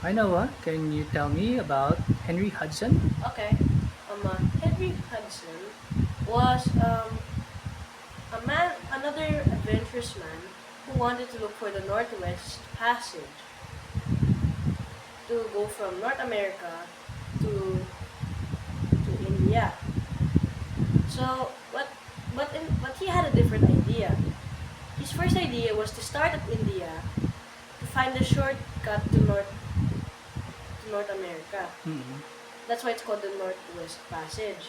Hi Noah, can you tell me about Henry Hudson? Okay. Henry Hudson was another adventurous man who wanted to look for the Northwest Passage to go from North America to India. So, but he had a different idea. His first idea was to start at India to find a shortcut to North America. Hmm. That's why it's called the Northwest Passage.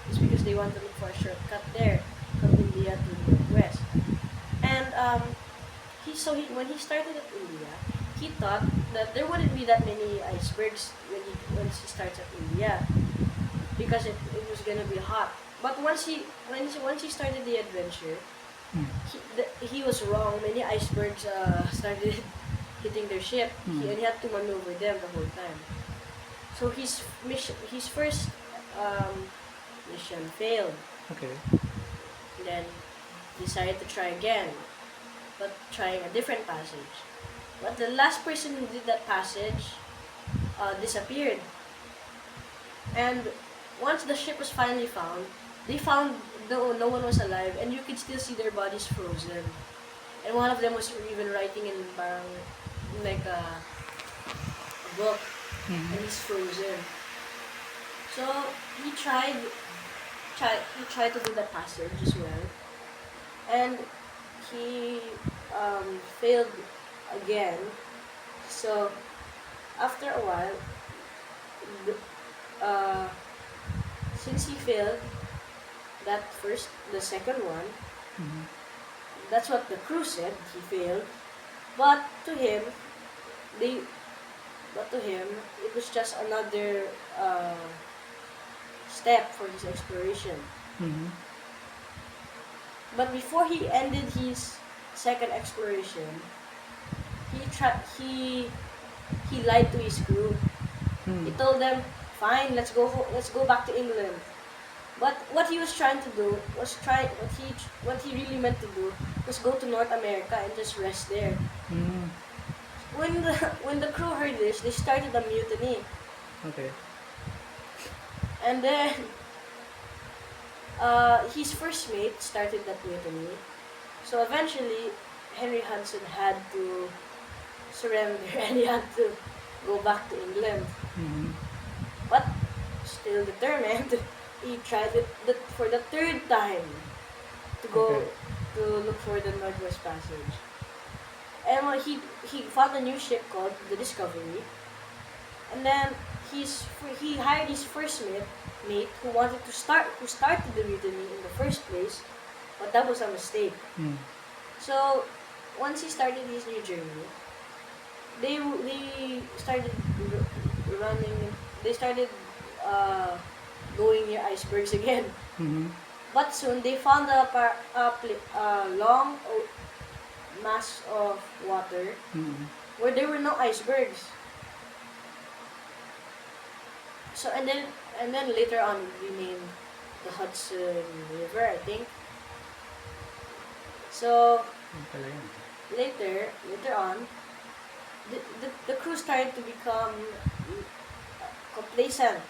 It's because they want to look for a shortcut there from India to the Northwest. And when he started at India, he thought that there wouldn't be that many icebergs once he starts at India because it was gonna be hot. But once he started the adventure, he was wrong. Many icebergs started hitting their ship. He Hmm. and he had to maneuver them the whole time. So his first um, mission failed. Okay. Then decided to try again, but trying a different passage. But the last person who did that passage disappeared. And once the ship was finally found, they found no one was alive, and you could still see their bodies frozen. And one of them was even writing in parang like a book, and he's frozen. So he tried to do that passage as well, and he failed again. So after a while, the, uh, since he failed the second one, that's what the crew said. He failed, but to him, they, but to him, it was just another step for his exploration. Hmm. But before he ended his second exploration, he lied to his crew. He told them, "Fine, let's go back to England." But what he was trying to do was what he really meant to do was go to North America and just rest there. Hmm. When the crew heard this, they started a mutiny, Okay. and then his first mate started that mutiny. So eventually, Henry Hudson had to surrender and he had to go back to England. Hmm. But still determined, he tried it for the third time to Okay. go to look for the Northwest Passage. And he found a new ship called the Discovery, and then he hired his first mate who started the mutiny in the first place, but that was a mistake. Hmm. So once he started his new journey, they started running. They started uh, going near icebergs again. Hmm. But soon they found a long mass of water Hmm. where there were no icebergs. So and then later on we named the Hudson River, I think. So Yun pala yun. later on, the crew started to become complacent.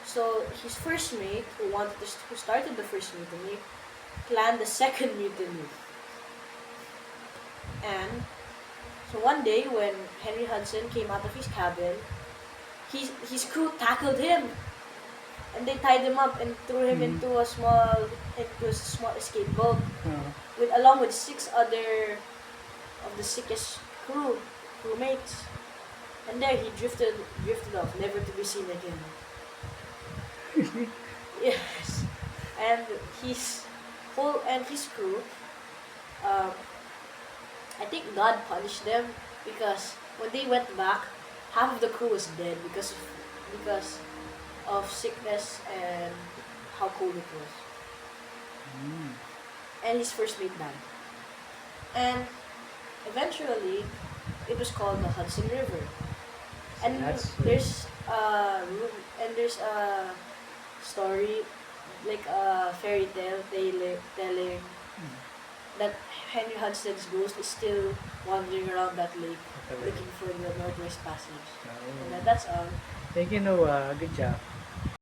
So his first mate, who started the first mutiny, planned the second mutiny. And so one day when Henry Hudson came out of his cabin, his crew tackled him and they tied him up and threw him Hmm. into a small escape boat Uh, with along with six other of the sickest crewmates. And there he drifted off, never to be seen again. Yes. And his crew, um, I think God punished them because when they went back, half of the crew was dead because of sickness and how cold it was. And his first mate died. And eventually, it was called the Hudson River. so And that's there's a story like a fairy tale telling that Henry Hudson's ghost is still wandering around that lake pala yun. looking for the Northwest Passage. And Oh. that's all. Thank you, Noah. Good job.